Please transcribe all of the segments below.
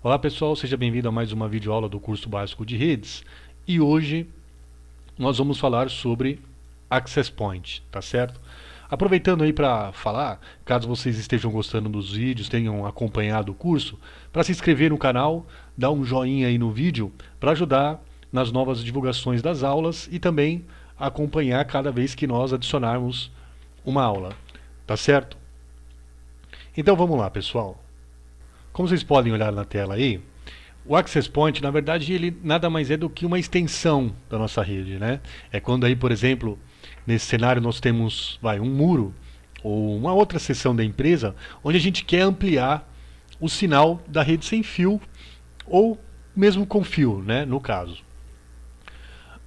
Olá pessoal, seja bem-vindo a mais uma videoaula do curso básico de redes e hoje nós vamos falar sobre Access Point, tá certo? Aproveitando aí para falar, caso vocês estejam gostando dos vídeos, tenham acompanhado o curso, para se inscrever no canal, dar um joinha aí no vídeo para ajudar nas novas divulgações das aulas e também acompanhar cada vez que nós adicionarmos uma aula, tá certo? Então vamos lá, pessoal. Como vocês podem olhar na tela aí, o Access Point, na verdade, ele nada mais é do que uma extensão da nossa rede, né? É quando aí, por exemplo, nesse cenário nós temos, um muro ou uma outra seção da empresa onde a gente quer ampliar o sinal da rede sem fio ou mesmo com fio, né, no caso.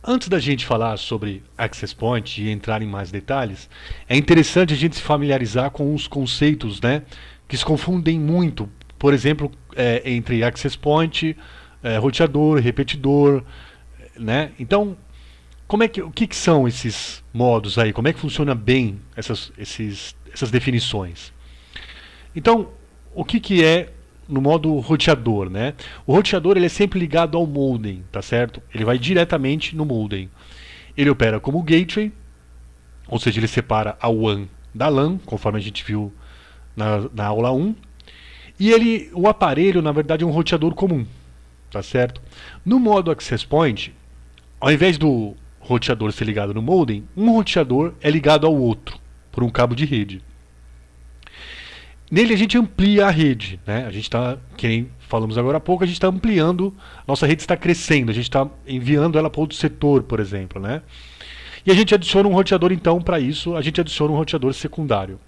Antes da gente falar sobre Access Point e entrar em mais detalhes, é interessante a gente se familiarizar com os conceitos, né, que se confundem muito, por exemplo, entre Access Point, roteador, repetidor, né? Então, o que são esses modos aí? Como é que funciona bem essas definições? Então, o que é no modo roteador, né? O roteador ele é sempre ligado ao modem, tá certo? Ele vai diretamente no modem. Ele opera como gateway, ou seja, ele separa a WAN da LAN, conforme a gente viu na aula 1. E o aparelho, na verdade, é um roteador comum, tá certo? No modo Access Point, ao invés do roteador ser ligado no modem, um roteador é ligado ao outro por um cabo de rede. Nele a gente amplia a rede, né? A gente está, que nem falamos agora há pouco, a gente está ampliando, nossa rede está crescendo, a gente está enviando ela para outro setor, por exemplo, né? E a gente adiciona um roteador, então, para isso, a gente adiciona um roteador secundário.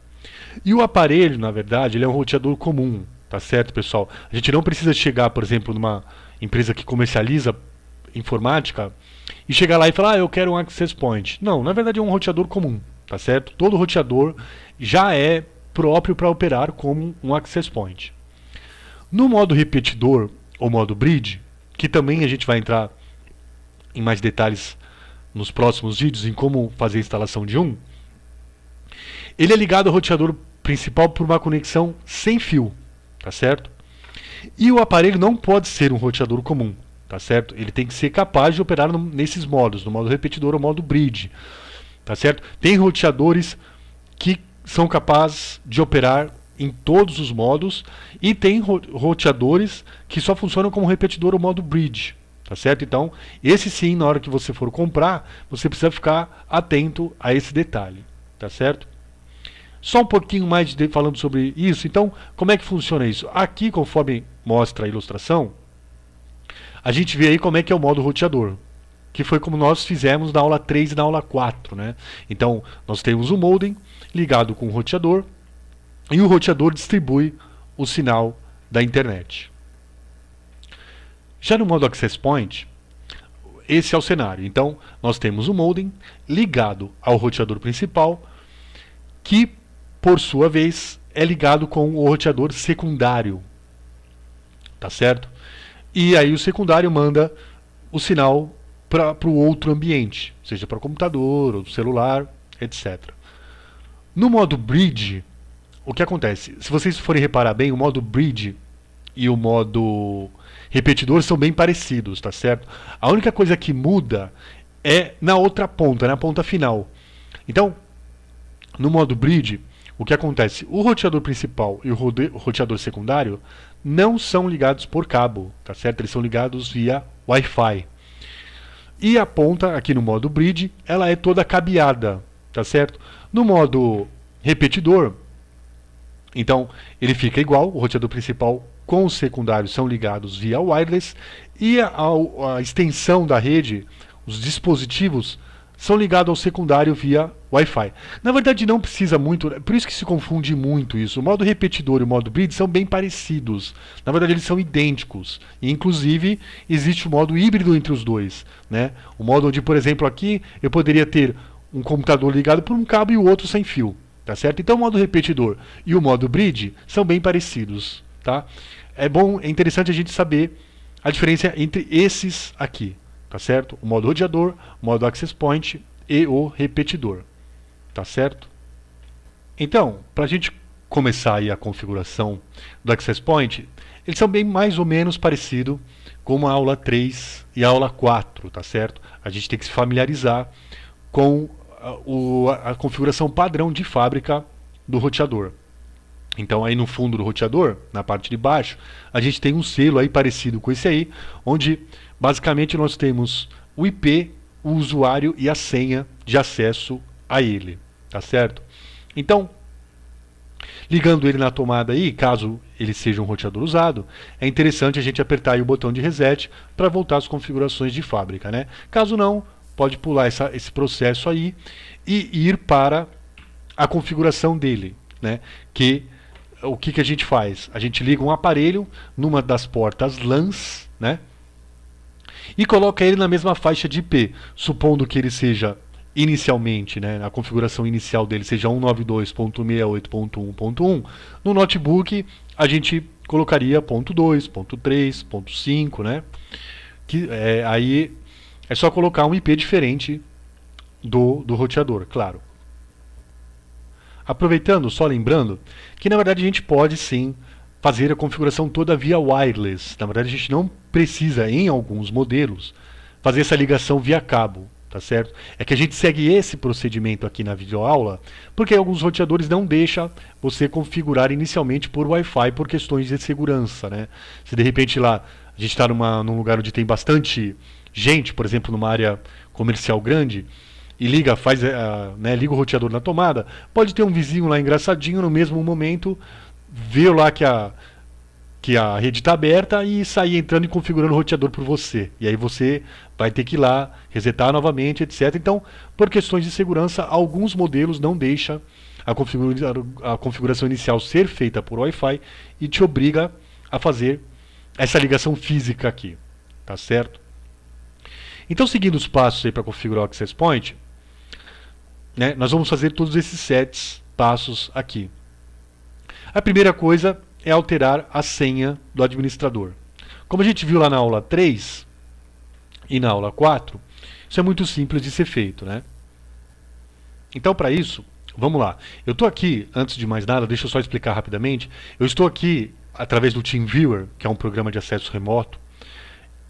E o aparelho, na verdade, ele é um roteador comum, tá certo, pessoal? A gente não precisa chegar, por exemplo, numa empresa que comercializa informática e chegar lá e falar, eu quero um Access Point. Não, na verdade é um roteador comum, tá certo? Todo roteador já é próprio para operar como um Access Point. No modo repetidor ou modo bridge, que também a gente vai entrar em mais detalhes nos próximos vídeos em como fazer a instalação de um, ele é ligado ao roteador principal por uma conexão sem fio, tá certo? E o aparelho não pode ser um roteador comum, tá certo? Ele tem que ser capaz de operar nesses modos, no modo repetidor ou modo bridge, tá certo? Tem roteadores que são capazes de operar em todos os modos e tem roteadores que só funcionam como repetidor ou modo bridge, tá certo? Então, esse sim, na hora que você for comprar, você precisa ficar atento a esse detalhe, tá certo? Só um pouquinho mais falando sobre isso. Então, como é que funciona isso? Aqui, conforme mostra a ilustração, a gente vê aí como é que é o modo roteador, que foi como nós fizemos na aula 3 e na aula 4, né? Então, nós temos o modem ligado com o roteador e o roteador distribui o sinal da internet. Já no modo Access Point, esse é o cenário. Então, nós temos o modem ligado ao roteador principal, que por sua vez é ligado com o roteador secundário, tá certo? E aí o secundário manda o sinal para o outro ambiente, seja para o computador ou celular, etc. No modo bridge, o que acontece? Se vocês forem reparar bem, o modo bridge e o modo repetidor são bem parecidos, tá certo? A única coisa que muda é na outra ponta, na ponta final. Então, no modo bridge, o que acontece? O roteador principal e o roteador secundário não são ligados por cabo, tá certo? Eles são ligados via Wi-Fi. E a ponta, aqui no modo bridge, ela é toda cabeada, tá certo? No modo repetidor, então ele fica igual, o roteador principal com o secundário são ligados via wireless e a extensão da rede, os dispositivos, são ligados ao secundário via Wi-Fi. Na verdade não precisa muito, por isso que se confunde muito isso. O modo repetidor e o modo bridge são bem parecidos. Na verdade eles são idênticos. E inclusive existe o modo híbrido entre os dois, né? O modo onde, por exemplo, aqui eu poderia ter um computador ligado por um cabo e o outro sem fio, tá certo? Então o modo repetidor e o modo bridge são bem parecidos, tá? É interessante a gente saber a diferença entre esses aqui. Tá certo? O modo roteador, o modo Access Point e o repetidor. Tá certo? Então, para a gente começar aí a configuração do Access Point, eles são bem mais ou menos parecidos com a aula 3 e a aula 4, tá certo? A gente tem que se familiarizar com a configuração padrão de fábrica do roteador. Então aí no fundo do roteador, na parte de baixo, a gente tem um selo aí parecido com esse aí, onde basicamente nós temos o IP, o usuário e a senha de acesso a ele, tá certo? Então, ligando ele na tomada aí, caso ele seja um roteador usado, é interessante a gente apertar aí o botão de reset para voltar às configurações de fábrica, né? Caso não, pode pular esse processo aí e ir para a configuração dele, né? O que a gente faz? A gente liga um aparelho numa das portas LANs, né? E coloca ele na mesma faixa de IP, supondo que ele seja inicialmente, né, a configuração inicial dele seja 192.68.1.1, no notebook a gente colocaria .2, .3, .5, né? Aí é só colocar um IP diferente do roteador, claro. Aproveitando, só lembrando que na verdade a gente pode sim fazer a configuração toda via wireless. Na verdade a gente não precisa, em alguns modelos, fazer essa ligação via cabo, tá certo? É que a gente segue esse procedimento aqui na videoaula, porque alguns roteadores não deixam você configurar inicialmente por Wi-Fi por questões de segurança, né? Se de repente lá a gente está num lugar onde tem bastante gente, por exemplo numa área comercial grande, e liga o roteador na tomada, pode ter um vizinho lá engraçadinho no mesmo momento, ver lá que a rede está aberta e sair entrando e configurando o roteador por você. E aí você vai ter que ir lá, resetar novamente, etc. Então, por questões de segurança, alguns modelos não deixam a configuração inicial ser feita por Wi-Fi e te obriga a fazer essa ligação física aqui, tá certo? Então, seguindo os passos aí para configurar o Access Point, né, nós vamos fazer todos esses 7 passos aqui. A primeira coisa é alterar a senha do administrador. Como a gente viu lá na aula 3 e na aula 4, isso é muito simples de ser feito, né? Então, para isso, vamos lá. Eu estou aqui, antes de mais nada, deixa eu só explicar rapidamente. Eu estou aqui através do TeamViewer, que é um programa de acesso remoto,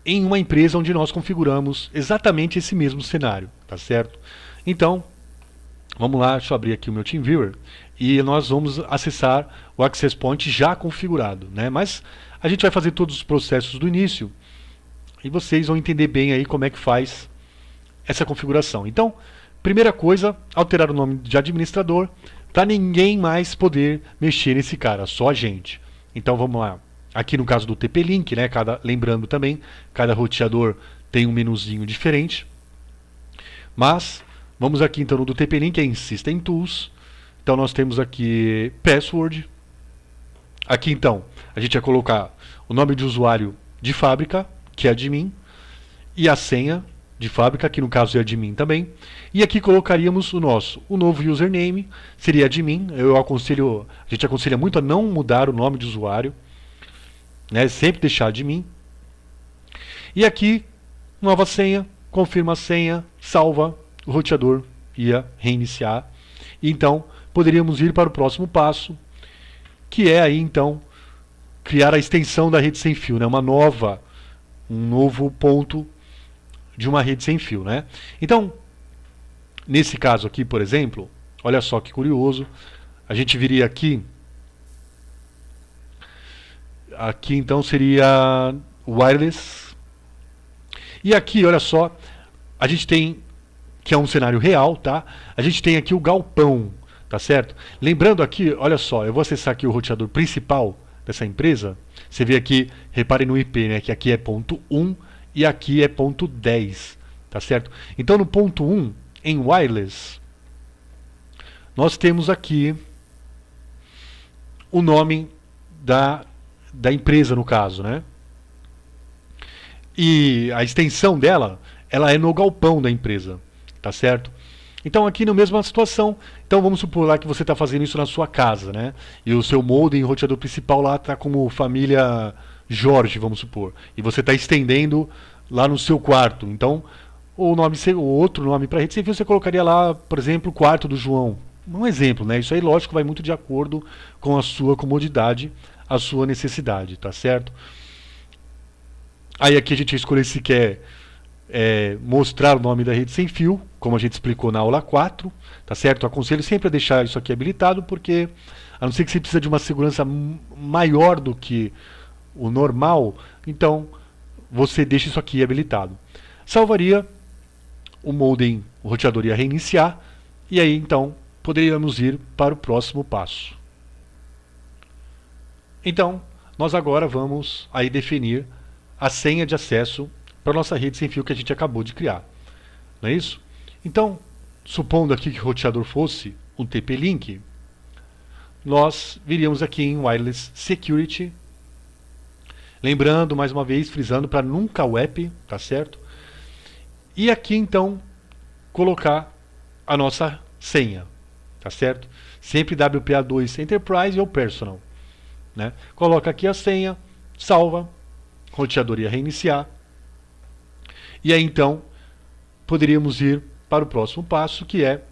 em uma empresa onde nós configuramos exatamente esse mesmo cenário, tá certo? Então, vamos lá, deixa eu abrir aqui o meu TeamViewer e nós vamos acessar o Access Point já configurado, né? Mas a gente vai fazer todos os processos do início e vocês vão entender bem aí como é que faz essa configuração. Então, primeira coisa, alterar o nome de administrador para ninguém mais poder mexer nesse cara, só a gente. Então vamos lá. Aqui no caso do TP-Link, né? Lembrando também, cada roteador tem um menuzinho diferente. Mas vamos aqui então no do TP-Link, em System Tools. Então nós temos aqui Password. Aqui então a gente vai colocar o nome de usuário de fábrica, que é admin, e a senha de fábrica, que no caso é admin também. E aqui colocaríamos o novo username, seria admin. A gente aconselha muito a não mudar o nome de usuário, né? Sempre deixar admin. E aqui, nova senha, confirma a senha, salva, o roteador ia reiniciar. E então, poderíamos ir para o próximo passo, que é aí então criar a extensão da rede sem fio, né? Um novo ponto de uma rede sem fio, né? Então, nesse caso aqui, por exemplo, olha só que curioso, a gente viria aqui então seria wireless, e aqui, olha só, a gente tem, que é um cenário real, tá? A gente tem aqui o galpão, tá certo? Lembrando aqui, olha só, eu vou acessar aqui o roteador principal dessa empresa. Você vê aqui, repare no IP, né? Que aqui é ponto 1 e aqui é ponto 10, tá certo? Então no ponto 1, em wireless, nós temos aqui o nome da empresa, no caso, né? E a extensão dela, ela é no galpão da empresa, tá certo? Então aqui na mesma situação, então vamos supor lá que você está fazendo isso na sua casa, né? E o seu modem roteador principal lá está como família Jorge, vamos supor. E você está estendendo lá no seu quarto. Então o outro nome para rede sem fio você colocaria lá, por exemplo, quarto do João. Um exemplo, né? Isso aí, lógico, vai muito de acordo com a sua comodidade a sua necessidade, tá certo? Aí aqui a gente escolhe se quer mostrar o nome da rede sem fio, como a gente explicou na aula 4, tá certo? Eu aconselho sempre a deixar isso aqui habilitado, porque a não ser que você precisa de uma segurança maior do que o normal, então você deixa isso aqui habilitado. Salvaria, o modem, o roteador ia reiniciar, e aí então poderíamos ir para o próximo passo. Então, nós agora vamos aí definir a senha de acesso para a nossa rede sem fio que a gente acabou de criar. Não é isso? Então, supondo aqui que o roteador fosse um TP-Link, nós viríamos aqui em Wireless Security, lembrando, mais uma vez, frisando para nunca web, tá certo? E aqui então, colocar a nossa senha, tá certo? Sempre WPA2 Enterprise ou Personal, né? Coloca aqui a senha, salva, roteador ia reiniciar, e aí então poderíamos ir para o próximo passo, que é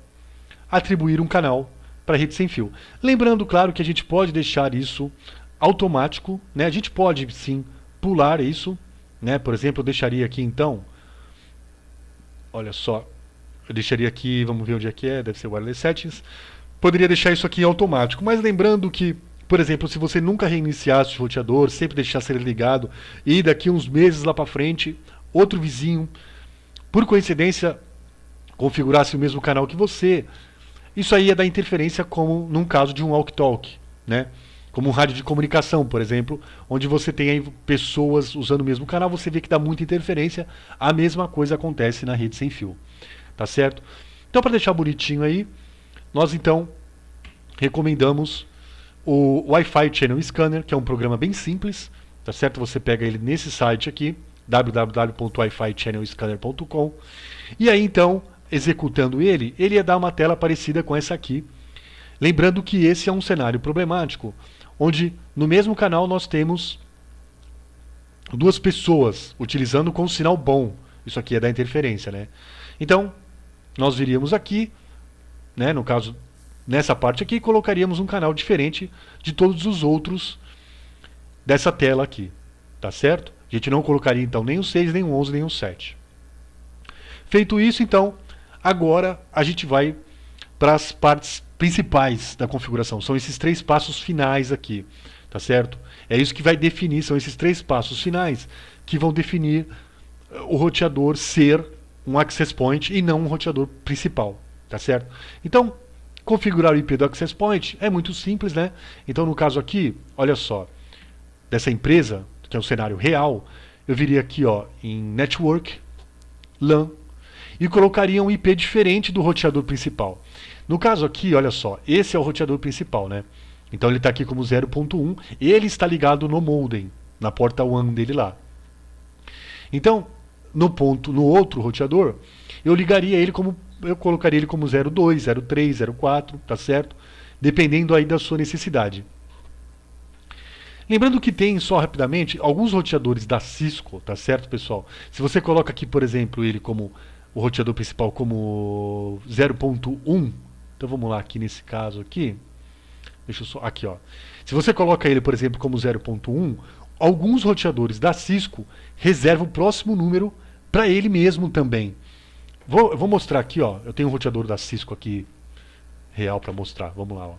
atribuir um canal para a rede sem fio. Lembrando, claro, que a gente pode deixar isso automático, né? A gente pode sim pular isso, né? Por exemplo, eu deixaria aqui então, olha só, eu deixaria aqui, vamos ver onde é que é, deve ser Wireless Settings, poderia deixar isso aqui automático, mas lembrando que, por exemplo, se você nunca reiniciasse o roteador, sempre deixasse ele ligado, e daqui uns meses lá para frente, outro vizinho, por coincidência, configurasse o mesmo canal que você, isso aí ia dar interferência como num caso de um walk-talk, né? Como um rádio de comunicação, por exemplo, onde você tem aí pessoas usando o mesmo canal, você vê que dá muita interferência, a mesma coisa acontece na rede sem fio, tá certo? Então, para deixar bonitinho aí, nós então recomendamos o Wi-Fi Channel Scanner, que é um programa bem simples, tá certo? Você pega ele nesse site aqui, www.wifichannelscanner.com, e aí então, executando ele ia dar uma tela parecida com essa aqui. Lembrando que esse é um cenário problemático, onde no mesmo canal nós temos duas pessoas utilizando com um sinal bom. Isso aqui é da interferência, né? Então, nós viríamos aqui, né, no caso, nessa parte aqui, colocaríamos um canal diferente de todos os outros dessa tela aqui, tá certo? A gente não colocaria então nem o 6, nem o 11, nem o 7. Feito isso, então, agora a gente vai para as partes principais da configuração. São esses três passos finais aqui, tá certo? É isso que vai definir, são esses três passos finais que vão definir o roteador ser um access point e não um roteador principal, tá certo? Então, configurar o IP do access point é muito simples, né? Então, no caso aqui, olha só, dessa empresa, que é um cenário real, eu viria aqui, ó, em Network, LAN, e colocaria um IP diferente do roteador principal. No caso aqui, olha só, esse é o roteador principal, né? Então ele está aqui como 0.1, ele está ligado no modem, na porta WAN dele lá. Então, no outro roteador, eu colocaria ele como 02, 03, 04, tá certo? Dependendo aí da sua necessidade. Lembrando que tem, só rapidamente, alguns roteadores da Cisco, tá certo, pessoal? Se você coloca aqui, por exemplo, ele como o roteador principal como 0.1, então vamos lá aqui nesse caso aqui, deixa eu só, aqui ó, se você coloca ele, por exemplo, como 0.1, alguns roteadores da Cisco reservam o próximo número para ele mesmo também. Eu vou mostrar aqui, ó, eu tenho um roteador da Cisco aqui, real para mostrar, vamos lá, ó.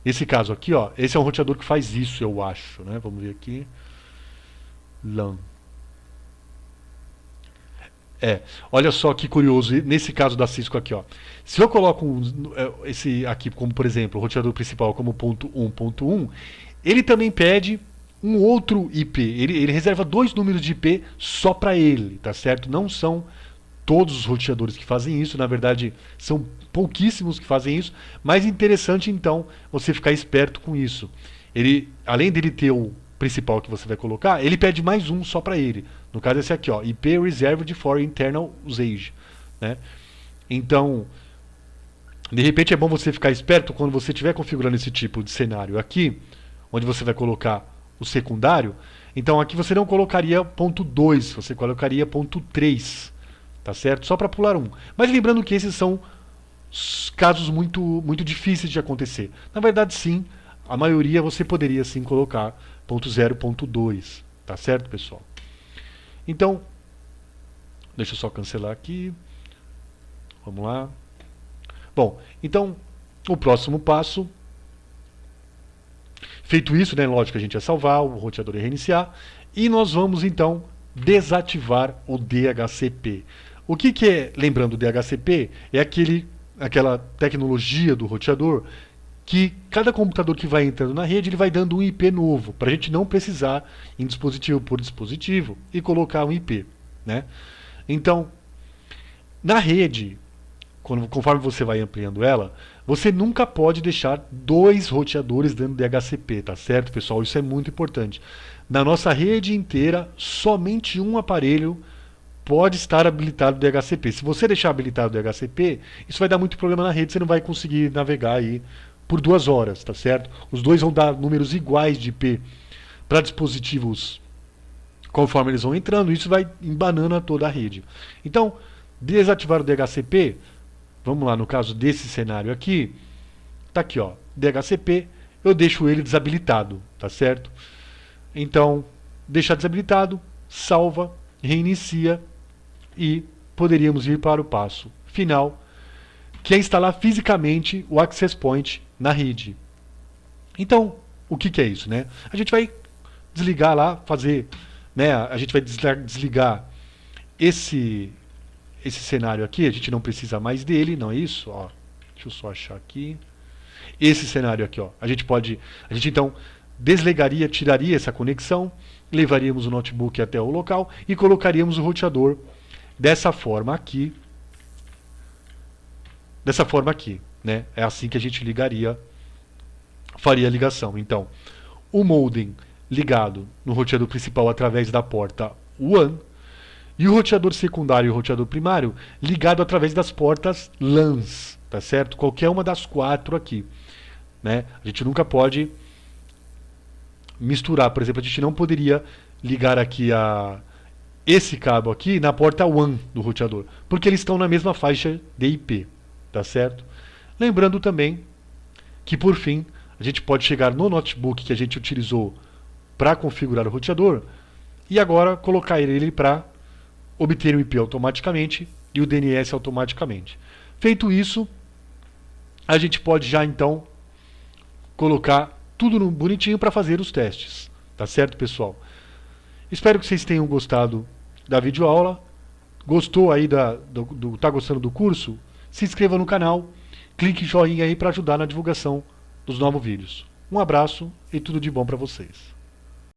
Esse caso aqui, ó, esse é um roteador que faz isso, eu acho, né? Vamos ver aqui. LAN. Olha só que curioso, nesse caso da Cisco aqui, ó. Se eu coloco esse aqui como, por exemplo, o roteador principal como ponto 1.1, ele também pede um outro IP. Ele reserva dois números de IP só para ele, tá certo? Não são todos os roteadores que fazem isso, na verdade são pouquíssimos que fazem isso, mas interessante então você ficar esperto com isso. Ele, além dele ter o principal que você vai colocar, ele pede mais um só para ele. No caso esse aqui, ó, IP Reserved for Internal Usage, né? Então, de repente é bom você ficar esperto quando você estiver configurando esse tipo de cenário aqui, onde você vai colocar o secundário. Então aqui você não colocaria ponto 2, você colocaria ponto 3. Tá certo? Só para pular um. Mas lembrando que esses são casos muito difíceis de acontecer. Na verdade, sim, a maioria você poderia sim colocar 1.0.2, tá certo, pessoal? Então, deixa eu só cancelar aqui. Vamos lá. Bom, então, o próximo passo, feito isso, né, lógico que a gente ia salvar, o roteador ia reiniciar, e nós vamos então desativar o DHCP. O que é, lembrando, o DHCP, é aquela tecnologia do roteador que cada computador que vai entrando na rede, ele vai dando um IP novo, para a gente não precisar em dispositivo por dispositivo e colocar um IP, né? Então, na rede, conforme você vai ampliando ela, você nunca pode deixar 2 roteadores dando DHCP, tá certo, pessoal? Isso é muito importante. Na nossa rede inteira, somente um aparelho pode estar habilitado o DHCP. Se você deixar habilitado o DHCP, isso vai dar muito problema na rede, você não vai conseguir navegar aí por 2 horas, tá certo? Os dois vão dar números iguais de IP para dispositivos conforme eles vão entrando, isso vai embanando toda a rede. Então, desativar o DHCP, vamos lá, no caso desse cenário aqui, tá aqui, ó, DHCP, eu deixo ele desabilitado, tá certo? Então, deixar desabilitado, salva, reinicia e poderíamos ir para o passo final, que é instalar fisicamente o Access Point na rede. Então, o que é isso, né? A gente vai desligar lá, fazer, né? A gente vai desligar esse cenário aqui, a gente não precisa mais dele, não é isso? Ó, deixa eu só achar aqui. Esse cenário aqui, ó, a gente então desligaria, tiraria essa conexão, levaríamos o notebook até o local e colocaríamos o roteador dessa forma aqui. Dessa forma aqui, né? É assim que a gente faria a ligação. Então, o modem ligado no roteador principal através da porta WAN e o roteador secundário e o roteador primário ligado através das portas LANs, tá certo? Qualquer uma das 4 aqui, né? A gente nunca pode misturar, por exemplo, a gente não poderia ligar aqui esse cabo aqui na porta WAN do roteador, porque eles estão na mesma faixa de IP, tá certo? Lembrando também que, por fim, a gente pode chegar no notebook que a gente utilizou para configurar o roteador e agora colocar ele para obter o IP automaticamente e o DNS automaticamente. Feito isso, a gente pode já então colocar tudo bonitinho para fazer os testes. Tá certo, pessoal? Espero que vocês tenham gostado da videoaula. Gostou aí tá gostando do curso? Se inscreva no canal, clique em joinha aí para ajudar na divulgação dos novos vídeos. Um abraço e tudo de bom para vocês.